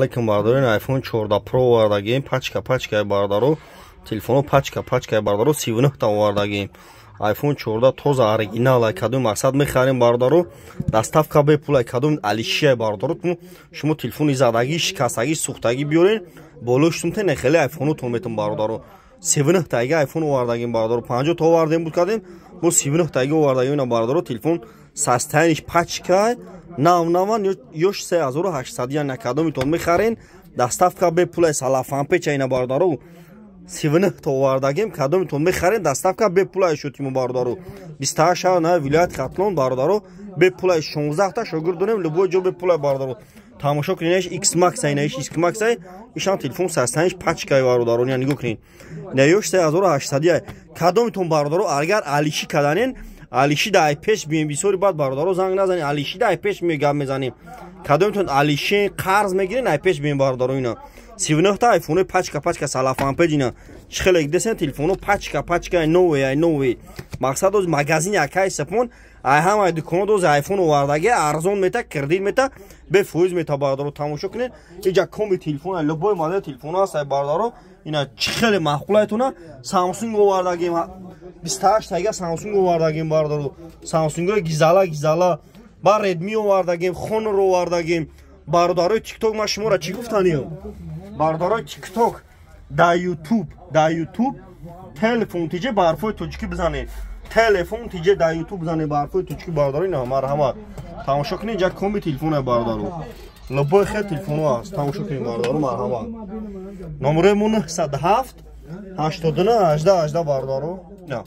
Lekin bardorun iPhone 14 Pro ovardagim, pachka bardaru, telefonu pachka bardaru 39 ta ovardagim. iPhone 14 toza original кадом мақсад мехарем бардаро доставка бепул кадом алишия бардаро шумо телефони задаги шикастаги сухтаги биёрен болоштумте нехели iPhone то метон бардаро 39 таги iPhone овардагим бардаро 50 то овардем буд кадем бо 39 таги овардагим на бардаро телефон састайниш пачка навнаван ёш 3800 я на кадом метон мехарен доставка бепул салафан печа ина бардаро 39 تا واردگیم کدام تون میخرین دستافکا به پولای شوتیم باردارو 28 نه ولایت خطلون باردارو به پولای 16 تا شوگر دونم لبو جو به پولای باردارو تماشا کنینش ایکس ماکس اینش ایکس ماکس ایشان تلفن سستانش پچکای باردارو یعنی نگاه کنین نیوش 3800 کدام تون باردارو اگر علیشی کدانین علیشی دای پیش بیم بیسوری بعد باردارو زنگ نزنین علیشی دای پیش میگم میزنیم کدام تون علیشی قرض میگیرین ای پیش بیم باردارو اینا 39 تا iPhone pachka salafan pejina chkhelig desen telefonu pachka новый maqsad oz magazin yakay sapon ay ham ay dukono oz iPhone ovardagi arzon meta kredit meta be foiz meta bardaro tamosho kinen ija komi telefon loboy model telefon asay bardaro ina chkhele maqqulaytuna Samsung ovardagi 28 taga Samsung ovardagi bardaro Samsung gizala ba Redmi ovardagi Honor ovardagi bardaro TikTok ma shmora chi guftaniyo باردارای تیک توک در یوتیوب تلفن تیجه برفای توچکی بزنید تلفن تیجه در یوتیوب بزنید برفای توچکی بارداری نه مرحمت تماشا کنید جا کمی تلفن باردارو لبای خیلی تلفن هست تماشا کنید باردارو مرحمت نمره من 107 89 18 باردارو نه